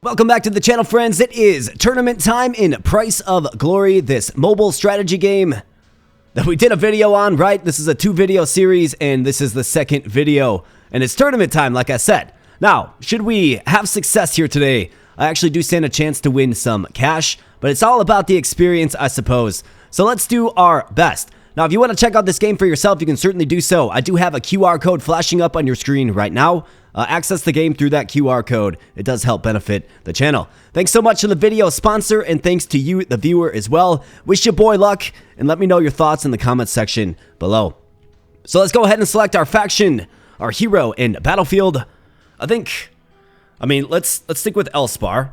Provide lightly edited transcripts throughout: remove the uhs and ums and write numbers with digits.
Welcome back to the channel, friends. It is tournament time in Price of Glory, this mobile strategy game that we did a video on, right? This is a 2-video series, and this is the second video, and it's tournament time, like I said. Now, should we have success here today, I actually do stand a chance to win some cash, but it's all about the experience, I suppose. So let's do our best. Now, if you want to check out this game for yourself, you can certainly do so. I do have a QR code flashing up on your screen right now. Access the game through that QR code. It does help benefit the channel. Thanks so much to the video sponsor, and thanks to you, the viewer, as well. Wish your boy luck, and let me know your thoughts in the comments section below. So let's go ahead and select our faction, our hero, and battlefield. Let's stick with Elspar.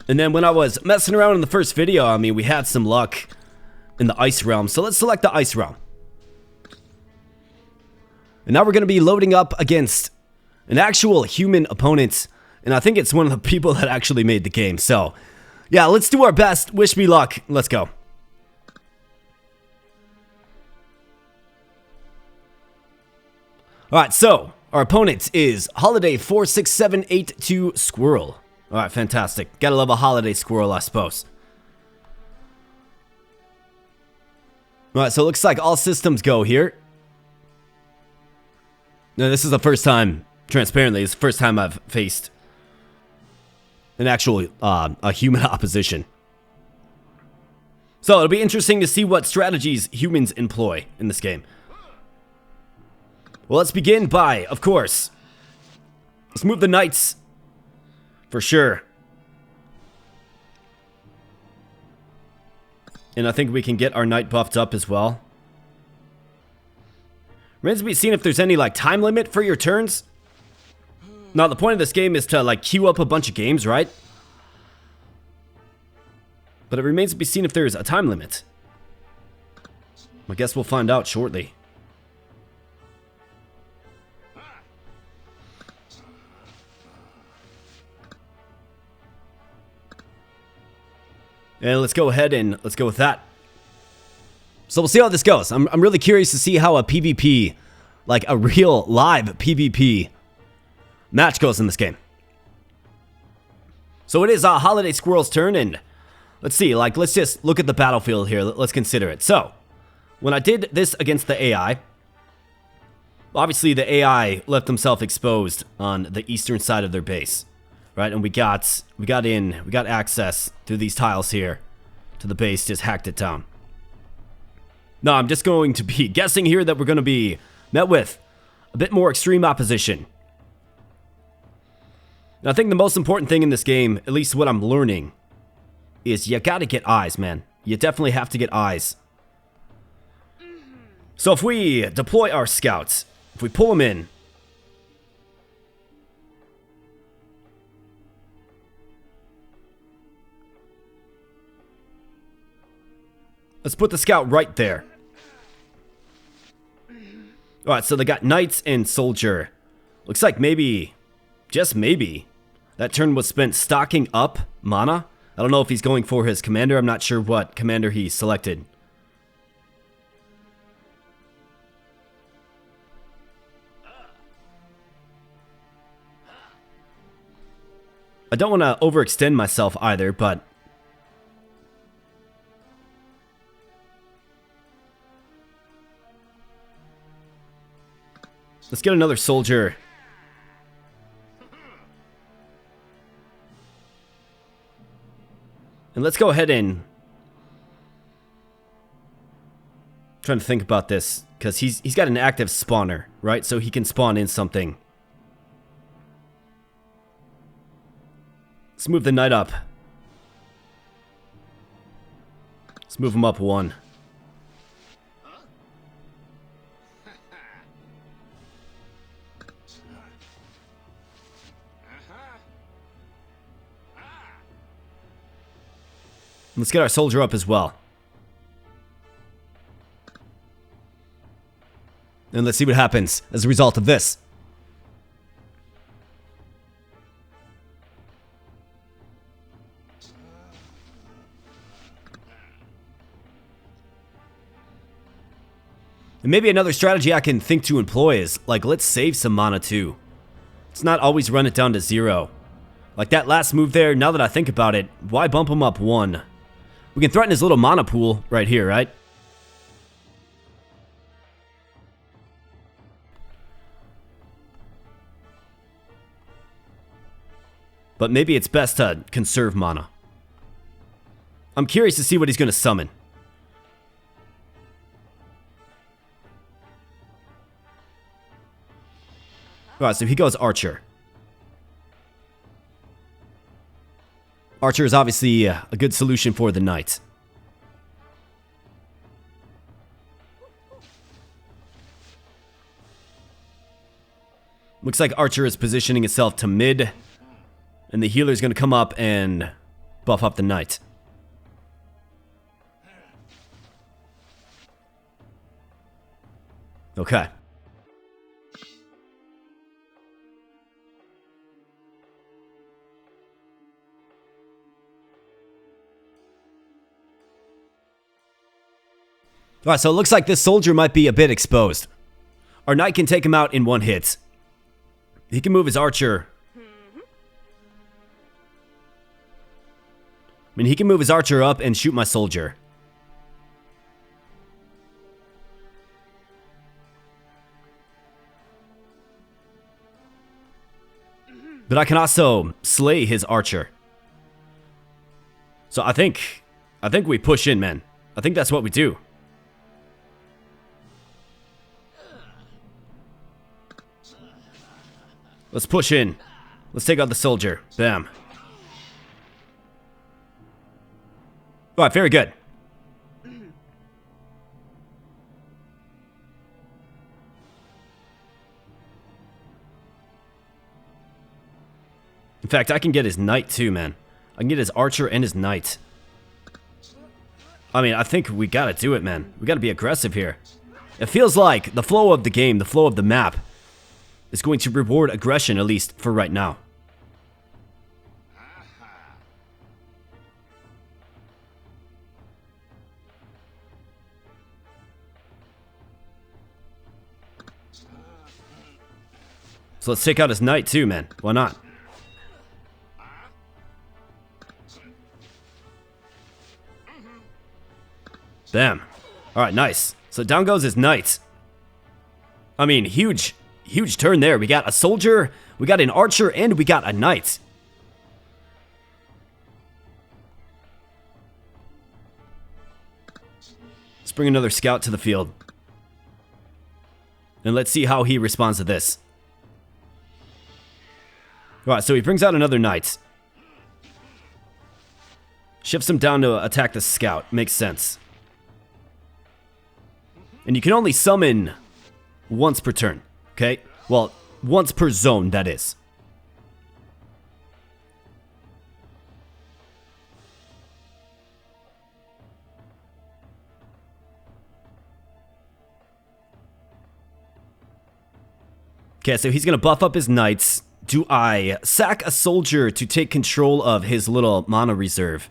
And then when I was messing around in the first video, we had some luck in the Ice Realm. So let's select the Ice Realm. And now we're going to be loading up against an actual human opponent. And I think it's one of the people that actually made the game. So, yeah, let's do our best. Wish me luck. Let's go. Alright, so our opponent is Holiday 46782 Squirrel. Alright, fantastic. Gotta love a Holiday Squirrel, I suppose. Alright, so it looks like all systems go here. No, this is the first time, transparently, it's the first time I've faced an actual, a human opposition. So it'll be interesting to see what strategies humans employ in this game. Well, let's begin by, of course, let's move the knights, for sure. And I think we can get our knight buffed up as well. Remains to be seen if there's any, time limit for your turns. Now, the point of this game is to, queue up a bunch of games, right? But it remains to be seen if there's a time limit. I guess we'll find out shortly. And let's go ahead and let's go with that. So we'll see how this goes. I'm really curious to see how a PvP, a real live PvP match goes in this game. So it is Holiday Squirrel's turn, and let's see, let's just look at the battlefield here. Let's consider it. So, when I did this against the AI, obviously the AI left themselves exposed on the eastern side of their base, right? And we got access through these tiles here to the base, just hacked it down. No, I'm just going to be guessing here that we're going to be met with a bit more extreme opposition. And I think the most important thing in this game, at least what I'm learning, is you gotta get eyes, man. You definitely have to get eyes. So if we deploy our scouts, if we pull them in, let's put the scout right there. Alright, so they got knights and soldier. Looks like maybe, just maybe, that turn was spent stocking up mana. I don't know if he's going for his commander. I'm not sure what commander he selected. I don't want to overextend myself either, but let's get another soldier. And let's go ahead and trying to think about this, because he's got an active spawner, right? So he can spawn in something. Let's move the knight up. Let's move him up one. Let's get our soldier up as well. And let's see what happens as a result of this. And maybe another strategy I can think to employ is, like, let's save some mana too. Let's not always run it down to 0. Like that last move there, now that I think about it, why bump him up 1? We can threaten his little mana pool right here, right? But maybe it's best to conserve mana. I'm curious to see what he's going to summon. Alright, so he goes Archer. Archer is obviously a good solution for the Knight. Looks like Archer is positioning itself to mid. And the healer is going to come up and buff up the Knight. Okay. Alright, so it looks like this soldier might be a bit exposed. Our Knight can take him out in 1 hit. He can move his Archer. I mean, he can move his Archer up and shoot my soldier. But I can also slay his Archer. So I think we push in, man. I think that's what we do. Let's push in. Let's take out the soldier. Bam. Alright, very good. In fact, I can get his Knight too, man. I can get his Archer and his Knight. I mean, I think we gotta do it, man. We gotta be aggressive here. It feels like the flow of the game, the flow of the map, is going to reward aggression, at least for right now. So let's take out his Knight too, man. Why not? Bam. Alright, nice. So down goes his Knight. I mean, huge turn there. We got a soldier, we got an Archer, and we got a Knight. Let's bring another scout to the field. And let's see how he responds to this. Alright, so he brings out another Knight. Shifts him down to attack the scout. Makes sense. And you can only summon once per turn. Okay? Well, once per zone, that is. Okay, so he's going to buff up his Knights. Do I sack a soldier to take control of his little mana reserve?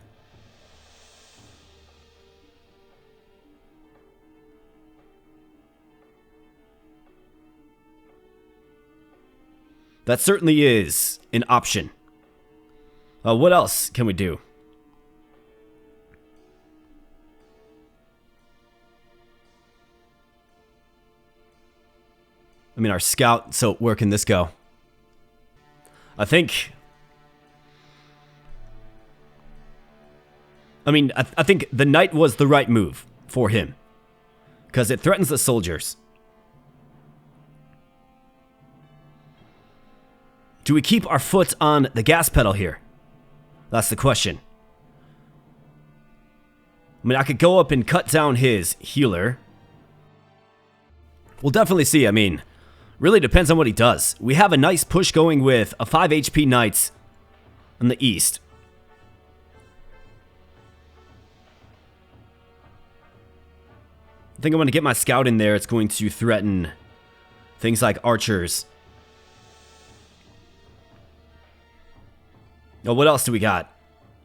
That certainly is an option. What else can we do? I mean, our scout, so where can this go? I think the Knight was the right move for him. Because it threatens the soldiers. Do we keep our foot on the gas pedal here? That's the question. I mean, I could go up and cut down his healer. We'll definitely see. I mean, really depends on what he does. We have a nice push going with a 5 HP Knight in the east. I think I'm going to get my scout in there. It's going to threaten things like archers. Now, what else do we got?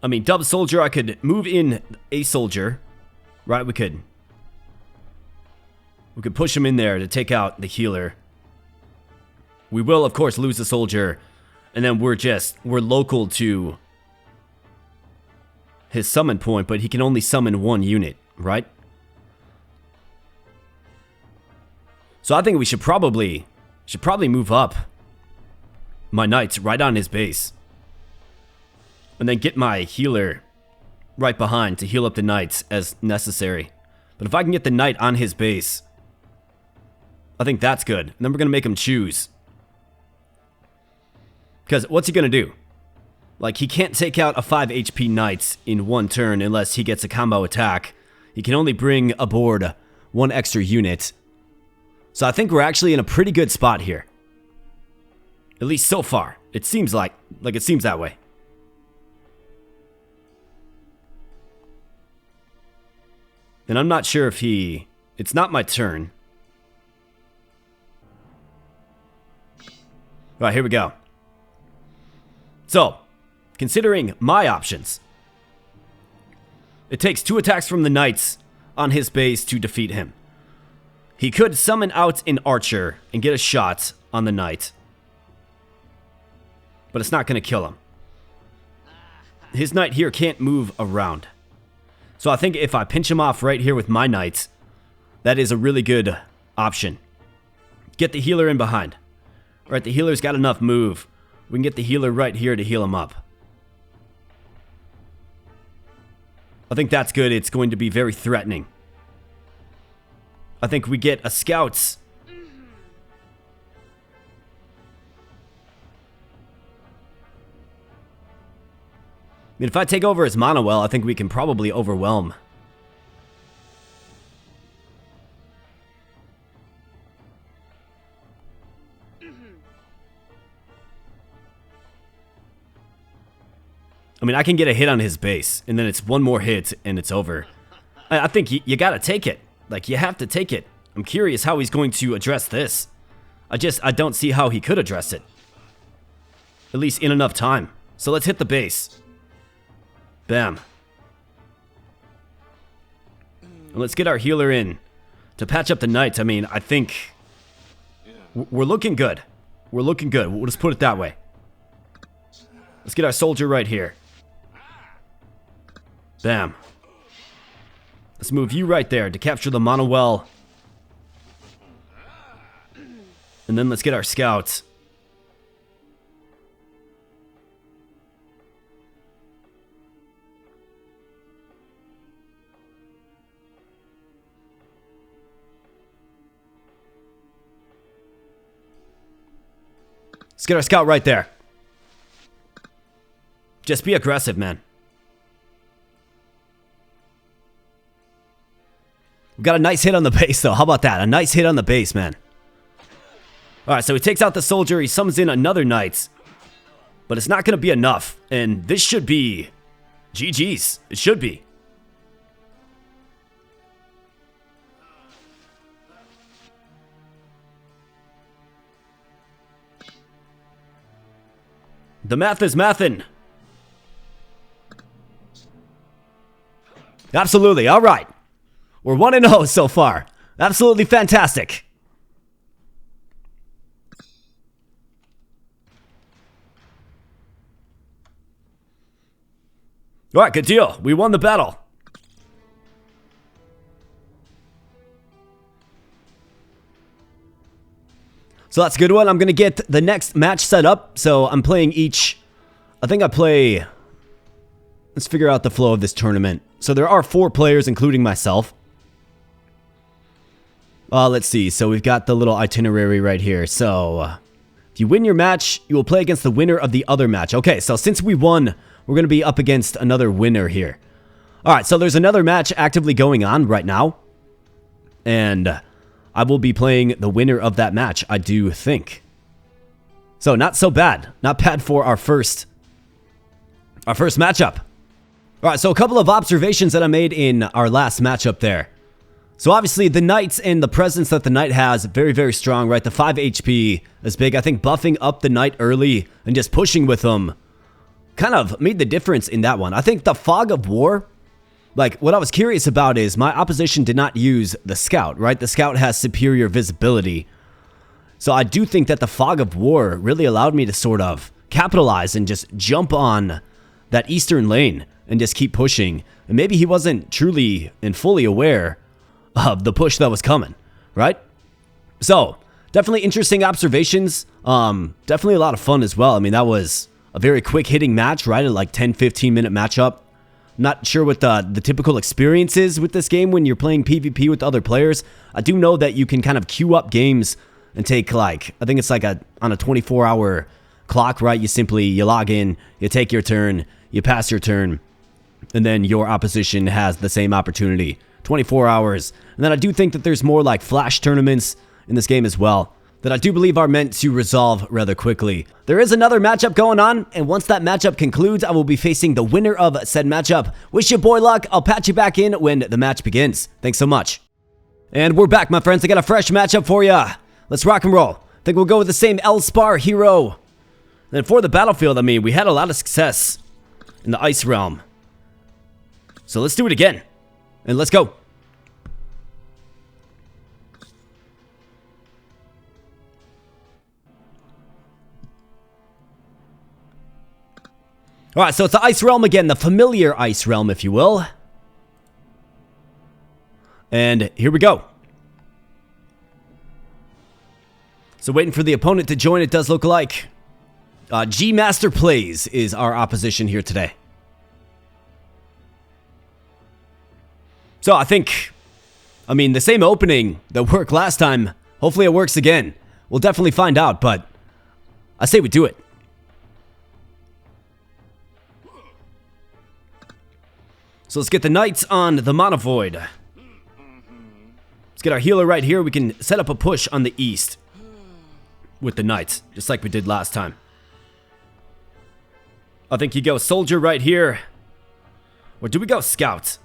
I mean, dub soldier, I could move in a soldier. Right, we could push him in there to take out the healer. We will, of course, lose the soldier. And then we're local to his summon point, but he can only summon one unit, right? So I think we should probably move up my knights right on his base. And then get my healer right behind to heal up the knights as necessary. But if I can get the knight on his base, I think that's good. And then we're going to make him choose. Because what's he going to do? Like, he can't take out a 5 HP knight in one turn unless he gets a combo attack. He can only bring aboard one extra unit. So I think we're actually in a pretty good spot here. At least so far. It seems like it seems that way. And I'm not sure if it's not my turn. Alright, here we go. So, considering my options, it takes 2 attacks from the knights on his base to defeat him. He could summon out an archer and get a shot on the knight, but it's not going to kill him. His knight here can't move around. So I think if I pinch him off right here with my knights, that is a really good option. Get the healer in behind. Alright, the healer's got enough move. We can get the healer right here to heal him up. I think that's good. It's going to be very threatening. I think we get a scout. I mean, if I take over his mana well, I think we can probably overwhelm. I mean, I can get a hit on his base, and then it's one more hit, and it's over. I think you gotta take it. Like, you have to take it. I'm curious how he's going to address this. I don't see how he could address it. At least in enough time. So let's hit the base. Bam. And let's get our healer in to patch up the knights. I mean, I think we're looking good. We're looking good. We'll just put it that way. Let's get our soldier right here. Bam. Let's move you right there to capture the mana well. And then let's get our scouts. Let's get our scout right there. Just be aggressive, man. We got a nice hit on the base, though. How about that? A nice hit on the base, man. Alright, so he takes out the soldier. He summons in another knight. But it's not going to be enough. And this should be GG's. It should be. The math is mathin'. Absolutely. All right. We're 1-0 so far. Absolutely fantastic. All right, good deal. We won the battle. So that's a good one. I'm going to get the next match set up. So I'm playing each. I think I play. Let's figure out the flow of this tournament. So there are 4 players, including myself. Let's see. So we've got the little itinerary right here. So if you win your match, you will play against the winner of the other match. Okay, so since we won, we're going to be up against another winner here. All right, so there's another match actively going on right now. And I will be playing the winner of that match, I do think. So not so bad. Not bad for our first matchup. All right, so a couple of observations that I made in our last matchup there. So obviously the knights and the presence that the knight has, very, very strong, right? The 5 HP is big. I think buffing up the knight early and just pushing with him kind of made the difference in that one. I think the Fog of War, like what I was curious about is my opposition did not use the scout, right? The scout has superior visibility. So I do think that the Fog of War really allowed me to sort of capitalize and just jump on that eastern lane and just keep pushing. And maybe he wasn't truly and fully aware of the push that was coming, right? So, definitely interesting observations. Definitely a lot of fun as well. I mean, that was a very quick hitting match, right? A like 10-15 minute matchup. Not sure what the typical experience is with this game when you're playing PvP with other players. I do know that you can kind of queue up games and take like, I think it's like on a 24-hour clock, right? You log in, you take your turn, you pass your turn, and then your opposition has the same opportunity. 24 hours. And then I do think that there's more like flash tournaments in this game as well that I do believe are meant to resolve rather quickly. There is another matchup going on, and once that matchup concludes, I will be facing the winner of said matchup. Wish your boy luck. I'll patch you back in when the match begins. Thanks so much. And we're back, my friends. I got a fresh matchup for ya. Let's rock and roll. I think we'll go with the same L-Spar hero. And for the battlefield, I mean, we had a lot of success in the Ice Realm. So let's do it again. And let's go. Alright, so it's the Ice Realm again, the familiar Ice Realm, if you will. And here we go. So waiting for the opponent to join, it does look like. G-Master Plays is our opposition here today. So I think, I mean, the same opening that worked last time, hopefully it works again. We'll definitely find out, but I say we do it. So let's get the Knights on the Mana Void. Let's get our healer right here. We can set up a push on the east with the Knights, just like we did last time. I think you go Soldier right here. Or do we go Scout?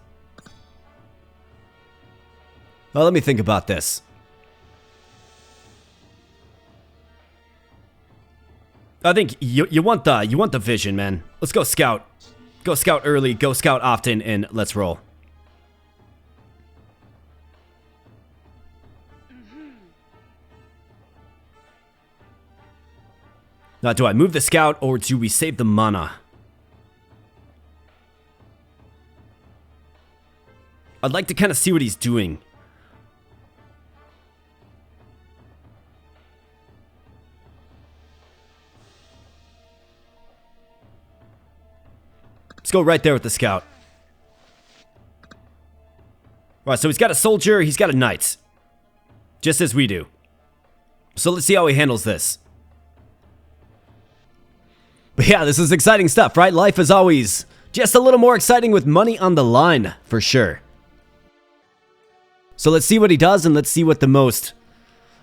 Well, let me think about this. I think you want the vision, man. Let's go Scout. Go Scout early, go Scout often, and let's roll. Now, do I move the Scout, or do we save the mana? I'd like to kind of see what he's doing. Let's go right there with the Scout. Alright, so he's got a Soldier, he's got a Knight. Just as we do. So let's see how he handles this. But yeah, this is exciting stuff, right? Life is always just a little more exciting with money on the line, for sure. So let's see what he does, and let's see what the most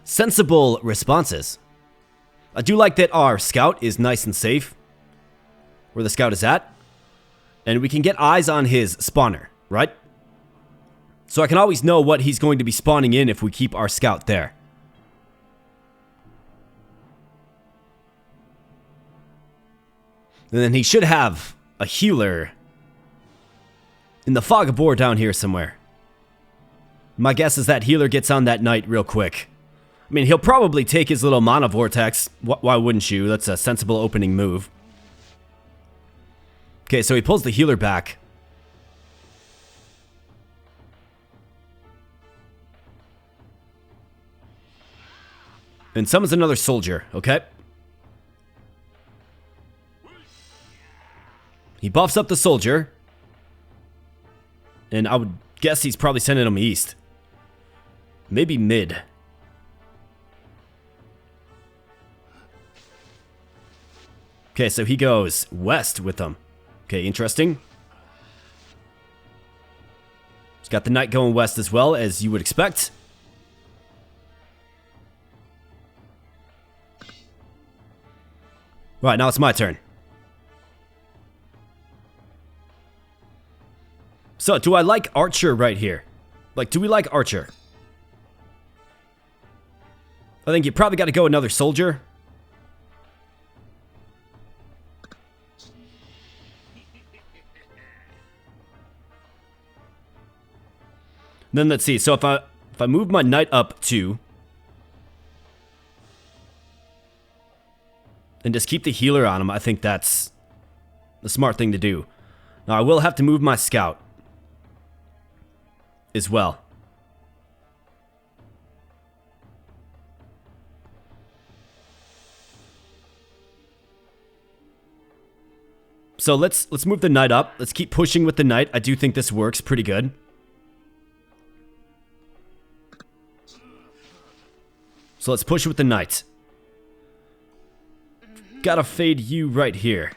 sensible response is. I do like that our Scout is nice and safe where the Scout is at. And we can get eyes on his spawner, right? So I can always know what he's going to be spawning in if we keep our Scout there. And then he should have a healer in the Fog of War down here somewhere. My guess is that healer gets on that Knight real quick. I mean, he'll probably take his little Mana Vortex. Why wouldn't you? That's a sensible opening move. Okay, so he pulls the healer back. And summons another Soldier, okay? He buffs up the Soldier. And I would guess he's probably sending him east. Maybe mid. Okay, so he goes west with them. Okay, interesting. He's got the Knight going west as well, as you would expect. Right, now it's my turn. So, do I like Archer right here? Like, do we like Archer? I think you probably got to go another Soldier. Then let's see. So if I move my Knight up 2, and just keep the healer on him. I think that's the smart thing to do. Now, I will have to move my scout as well. So let's move the knight up. Let's keep pushing with the knight. I do think this works pretty good. So let's push with the knight. Gotta fade you right here.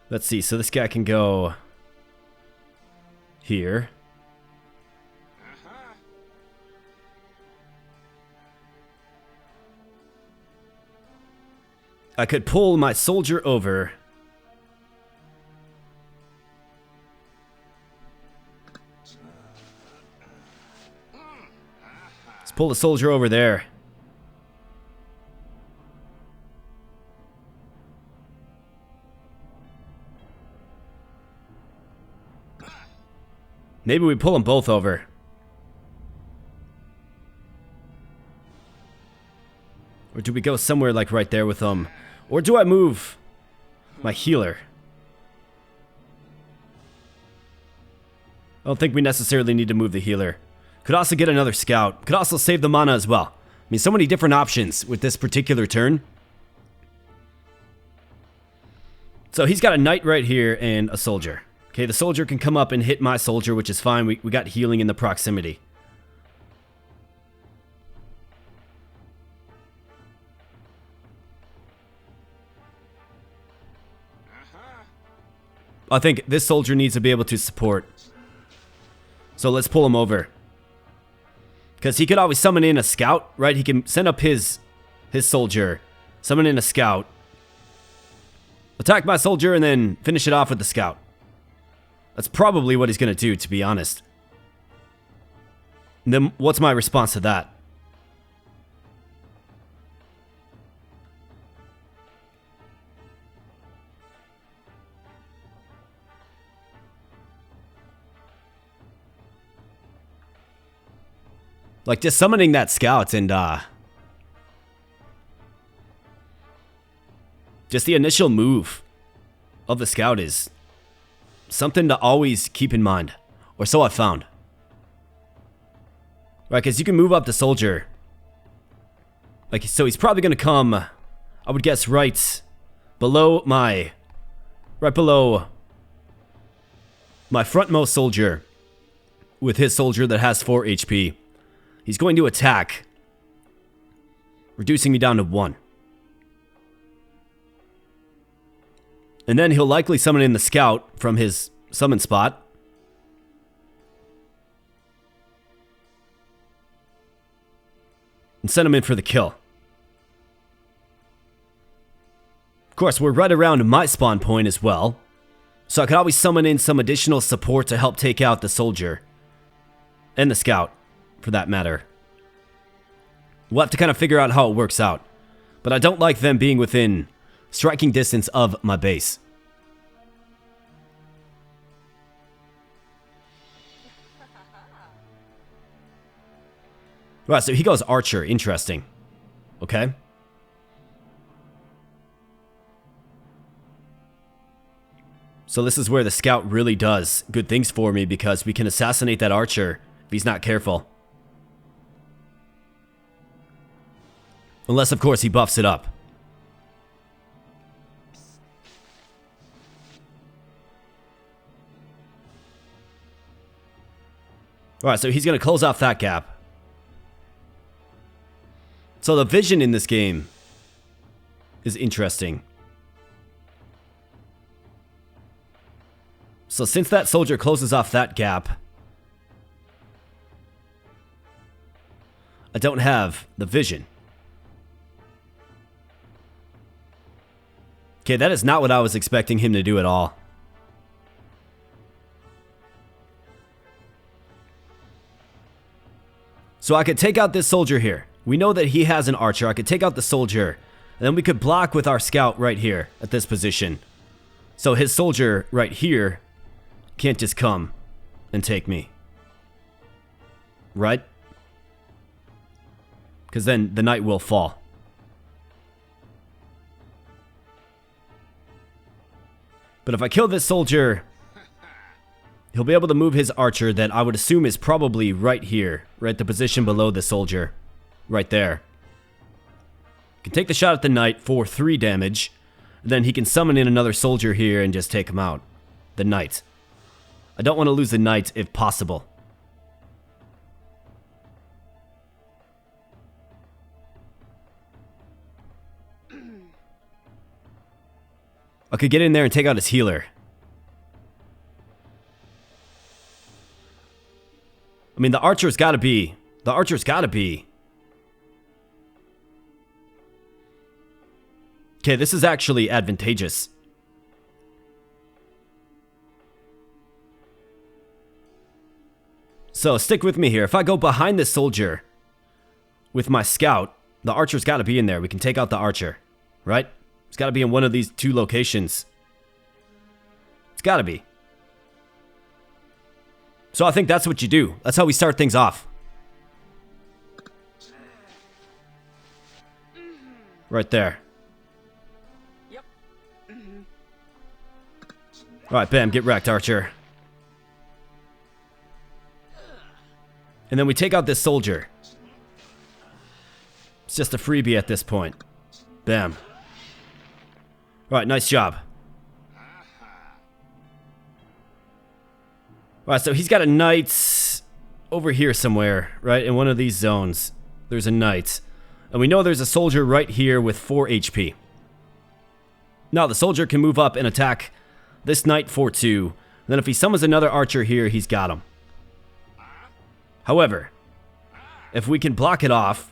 Let's see. So this guy can go here. I could pull my soldier over. Let's pull the soldier over there. Maybe we pull them both over. Or do we go somewhere like right there with them? Or do I move my healer? I don't think we necessarily need to move the healer. Could also get another scout. Could also save the mana as well. I mean, so many different options with this particular turn. So he's got a knight right here and a soldier. Okay, the soldier can come up and hit my soldier, which is fine. We got healing in the proximity. I think this soldier needs to be able to support. So let's pull him over. Because he could always summon in a scout, right? He can send up his soldier, summon in a scout, attack my soldier, and then finish it off with the scout. That's probably what he's going to do, to be honest. And then what's my response to that? Like, just summoning that scout and, just the initial move of the scout is something to always keep in mind. Or so I found. Right, because you can move up the soldier. Like, so he's probably going to come, I would guess, right below my frontmost soldier with his soldier that has 4 HP. He's going to attack, reducing me down to 1. And then he'll likely summon in the scout from his summon spot. And send him in for the kill. Of course, we're right around my spawn point as well. So I could always summon in some additional support to help take out the soldier. And the scout, for that matter. We'll have to kind of figure out how it works out. But I don't like them being within striking distance of my base. Right, so he goes archer. Interesting. Okay. So this is where the scout really does good things for me, because we can assassinate that archer if he's not careful. Unless, of course, he buffs it up. Alright, so he's going to close off that gap. So the vision in this game is interesting. So since that soldier closes off that gap, I don't have the vision. Okay, that is not what I was expecting him to do at all. So I could take out this soldier here. We know that he has an archer. I could take out the soldier. And then we could block with our scout right here at this position. So his soldier right here can't just come and take me. Right? Because then the knight will fall. But if I kill this soldier, he'll be able to move his archer that I would assume is probably right here. Right, the position below the soldier. Right there. Can take the shot at the knight for 3 damage. Then he can summon in another soldier here and just take him out. The knight. I don't want to lose the knight if possible. I could get in there and take out his healer. I mean, the archer's gotta be... The archer's gotta be... Okay, this is actually advantageous. So, stick with me here. If I go behind this soldier with my scout, the archer's gotta be in there. We can take out the archer, right? It's gotta be in one of these 2 locations. It's gotta be. So I think that's what you do. That's how we start things off. Right there. Yep. Alright, bam, get wrecked, archer. And then we take out this soldier. It's just a freebie at this point. Bam. Alright, nice job. Alright, so he's got a knight over here somewhere, right? In one of these zones. There's a knight. And we know there's a soldier right here with 4 HP. Now, the soldier can move up and attack this knight for 2. And then if he summons another archer here, he's got him. However, if we can block it off...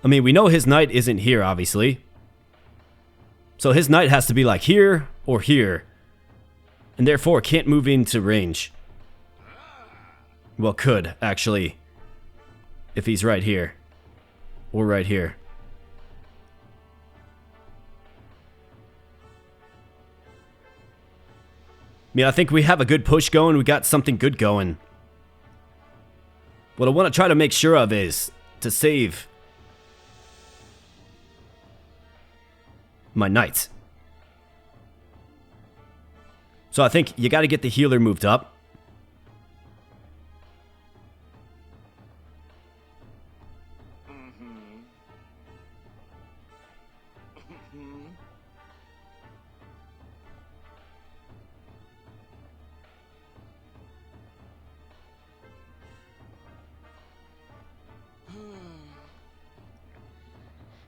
I mean, we know his knight isn't here, obviously. So his knight has to be like here or here. And therefore can't move into range. Well, could, actually. If he's right here. Or right here. I mean, I think we have a good push going. We got something good going. What I want to try to make sure of is to save my knight. So I think you got to get the healer moved up.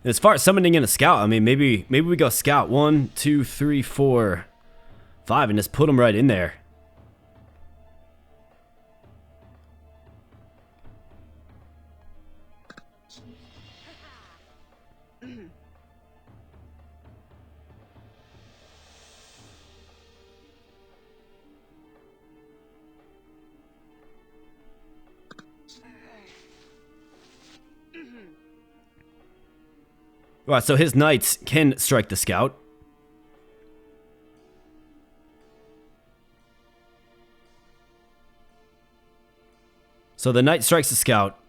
As far as summoning in a scout, I mean, maybe we go scout 1, 2, 3, 4, 5, and just put them right in there. Right, so his knights can strike the scout. So the knight strikes the scout.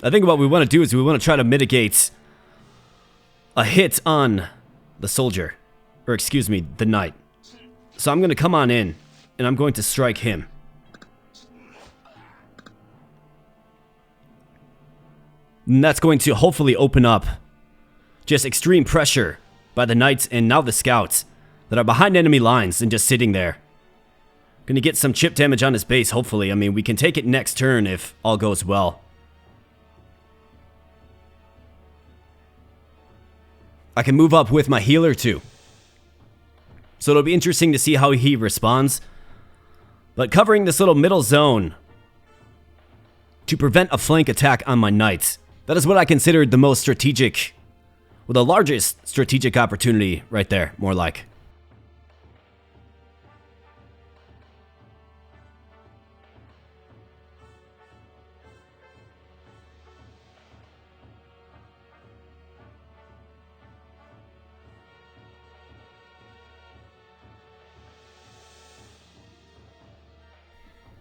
I think what we want to do is we want to try to mitigate a hit on the soldier. Or excuse me, the knight. So I'm going to come on in, and I'm going to strike him. And that's going to hopefully open up just extreme pressure by the knights and now the scouts that are behind enemy lines and just sitting there. Going to get some chip damage on his base, hopefully. I mean, we can take it next turn if all goes well. I can move up with my healer too. So it'll be interesting to see how he responds. But covering this little middle zone to prevent a flank attack on my knights. That is what I considered the most strategic, well, the largest strategic opportunity right there, more like.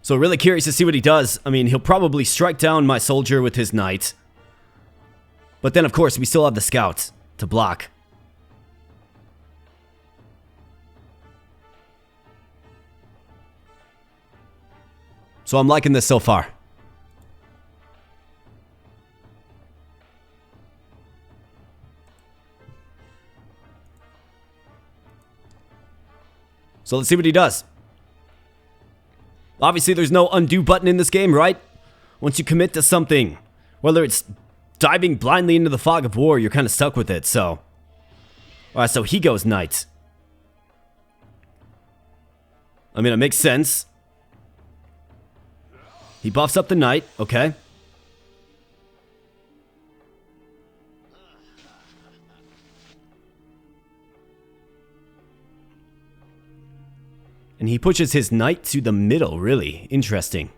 So really curious to see what he does. I mean, he'll probably strike down my soldier with his knight. But then, of course, we still have the scouts to block. So I'm liking this so far. So let's see what he does. Obviously, there's no undo button in this game, right? Once you commit to something, whether it's diving blindly into the fog of war, you're kind of stuck with it, so. Alright, so he goes knight. I mean, it makes sense. He buffs up the knight, okay. And he pushes his knight to the middle, really. Interesting.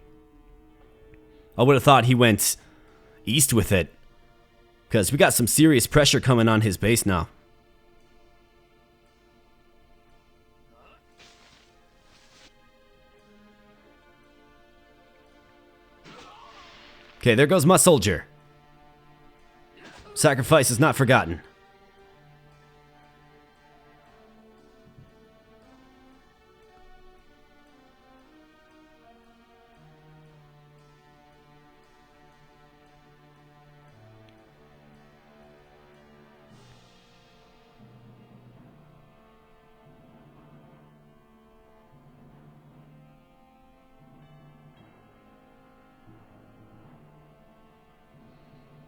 I would have thought he went east with it. Because we got some serious pressure coming on his base now. Okay, there goes my soldier. Sacrifice is not forgotten.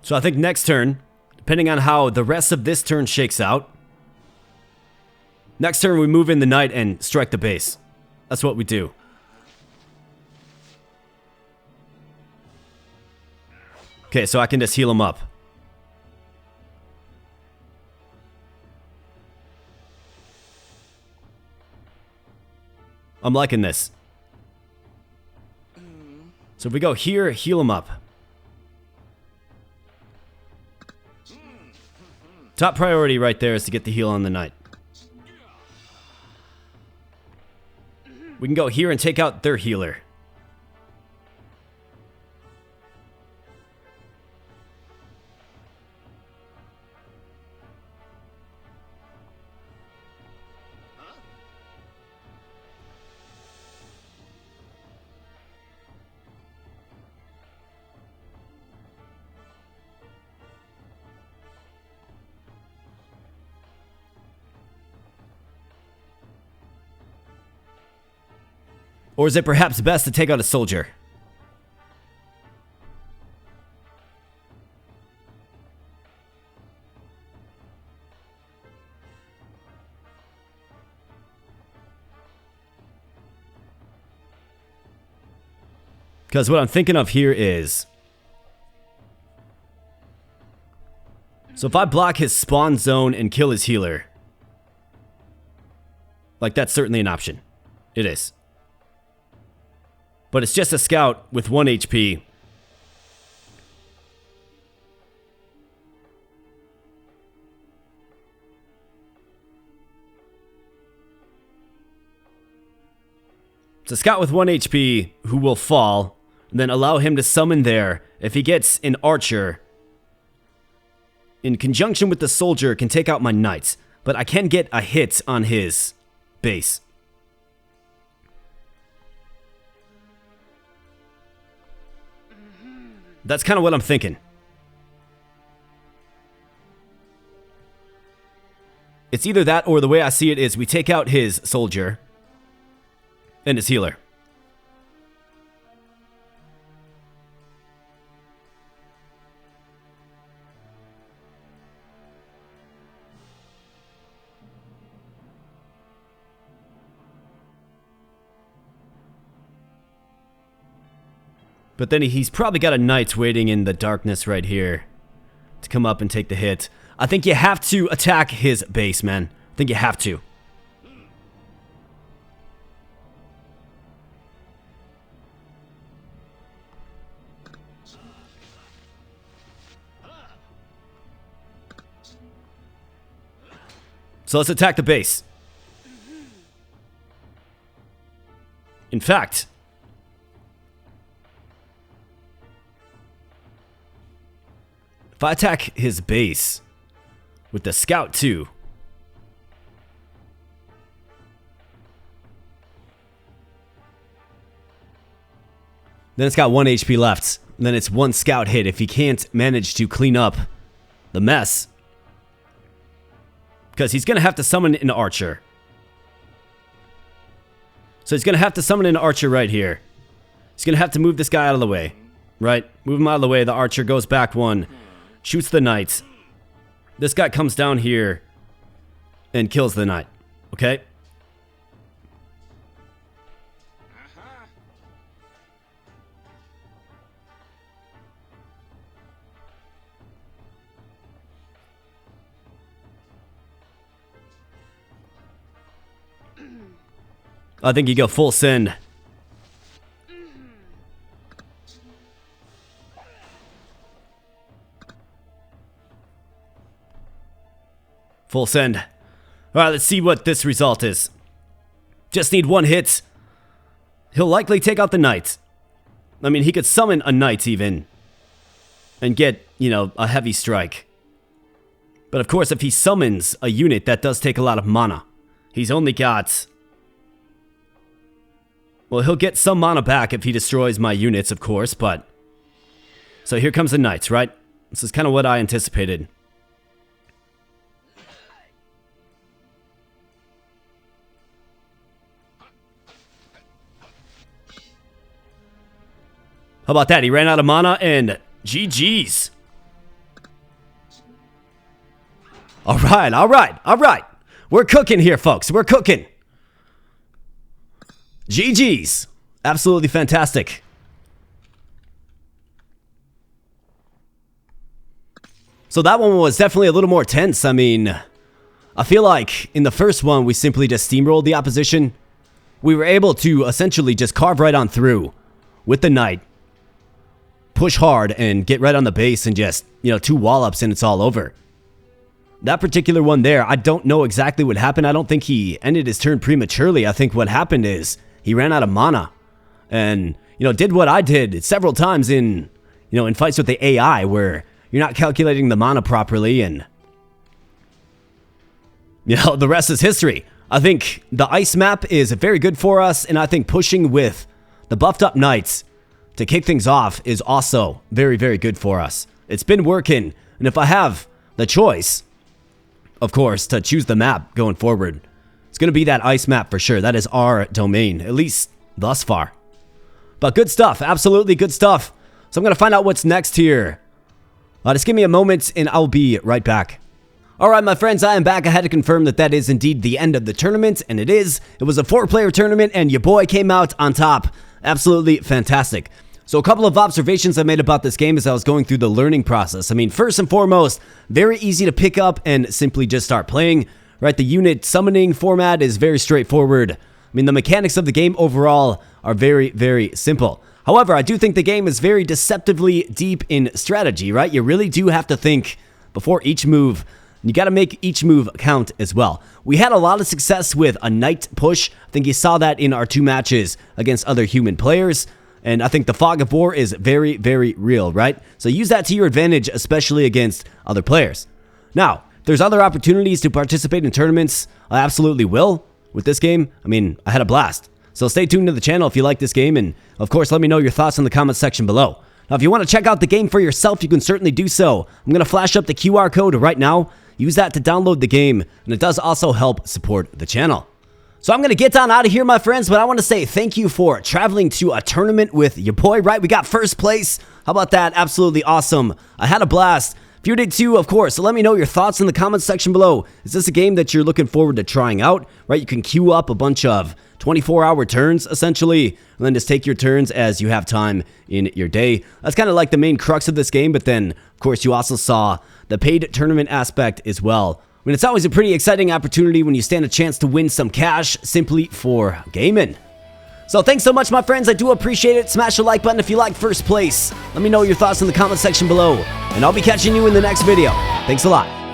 So I think next turn, depending on how the rest of this turn shakes out, next turn we move in the knight and strike the base. That's what we do. Okay, so I can just heal him up. I'm liking this. So if we go here, heal him up. Top priority right there is to get the heal on the knight. We can go here and take out their healer. Or is it perhaps best to take out a soldier? Because what I'm thinking of here is... So if I block his spawn zone and kill his healer... Like, that's certainly an option. It is. But it's just a scout with 1 HP. It's a scout with 1 HP who will fall, and then allow him to summon there. If he gets an archer, in conjunction with the soldier, can take out my knights. But I can get a hit on his base. That's kind of what I'm thinking. It's either that or the way I see it is we take out his soldier and his healer. But then he's probably got a knight waiting in the darkness right here to come up and take the hit. I think you have to attack his base, man. I think you have to. So let's attack the base. In fact, if I attack his base with the scout too, then it's got 1 HP left. And then it's 1 scout hit if he can't manage to clean up the mess. Because he's going to have to summon an archer. So he's going to have to summon an archer right here. He's going to have to move this guy out of the way. Right? Move him out of the way. The archer goes back 1. Shoots the knight. This guy comes down here and kills the knight. Okay? I think you go full send. Full send. Alright, let's see what this result is. Just need 1 hit. He'll likely take out the knight. I mean, he could summon a knight even. And get, you know, a heavy strike. But of course, if he summons a unit, that does take a lot of mana. He's only got... Well, he'll get some mana back if he destroys my units, of course, but... So here comes the knights, right? This is kind of what I anticipated. How about that? He ran out of mana and GG's. Alright, alright, alright. We're cooking here, folks. We're cooking. GG's. Absolutely fantastic. So that one was definitely a little more tense. I mean, I feel like in the first one, we simply just steamrolled the opposition. We were able to essentially just carve right on through with the knight. Push hard and get right on the base and just, you know, 2 wall-ups and it's all over. That particular one there, I don't know exactly what happened. I don't think he ended his turn prematurely. I think what happened is he ran out of mana and, you know, did what I did several times in, you know, in fights with the AI where you're not calculating the mana properly and, you know, the rest is history. I think the ice map is very good for us, and I think pushing with the buffed up knights to kick things off is also very, very good for us. It's been working, and if I have the choice, of course, to choose the map going forward, it's going to be that ice map for sure. That is our domain, at least thus far. But good stuff, absolutely good stuff. So I'm going to find out what's next here. Just give me a moment and I'll be right back. Alright, my friends, I am back. I had to confirm that that is indeed the end of the tournament, and it is. It was a 4-player tournament, and your boy came out on top. Absolutely fantastic. So a couple of observations I made about this game as I was going through the learning process. I mean, first and foremost, very easy to pick up and simply just start playing, right? The unit summoning format is very straightforward. I mean, the mechanics of the game overall are very, very simple. However, I do think the game is very deceptively deep in strategy, right? You really do have to think before each move. You got to make each move count as well. We had a lot of success with a knight push. I think you saw that in our 2 matches against other human players. And I think the fog of war is very, very real, right? So use that to your advantage, especially against other players. Now, if there's other opportunities to participate in tournaments, I absolutely will. With this game, I mean, I had a blast. So stay tuned to the channel if you like this game, and of course, let me know your thoughts in the comment section below. Now, if you want to check out the game for yourself, you can certainly do so. I'm going to flash up the QR code right now. Use that to download the game, and it does also help support the channel. So I'm going to get on out of here, my friends, but I want to say thank you for traveling to a tournament with your boy, right? We got first place. How about that? Absolutely awesome. I had a blast. If you did too, of course, let me know your thoughts in the comments section below. Is this a game that you're looking forward to trying out? Right, you can queue up a bunch of 24-hour turns, essentially, and then just take your turns as you have time in your day. That's kind of like the main crux of this game, but then, of course, you also saw the paid tournament aspect as well. I mean, it's always a pretty exciting opportunity when you stand a chance to win some cash simply for gaming. So thanks so much, my friends. I do appreciate it. Smash the like button if you like first place. Let me know your thoughts in the comment section below, and I'll be catching you in the next video. Thanks a lot.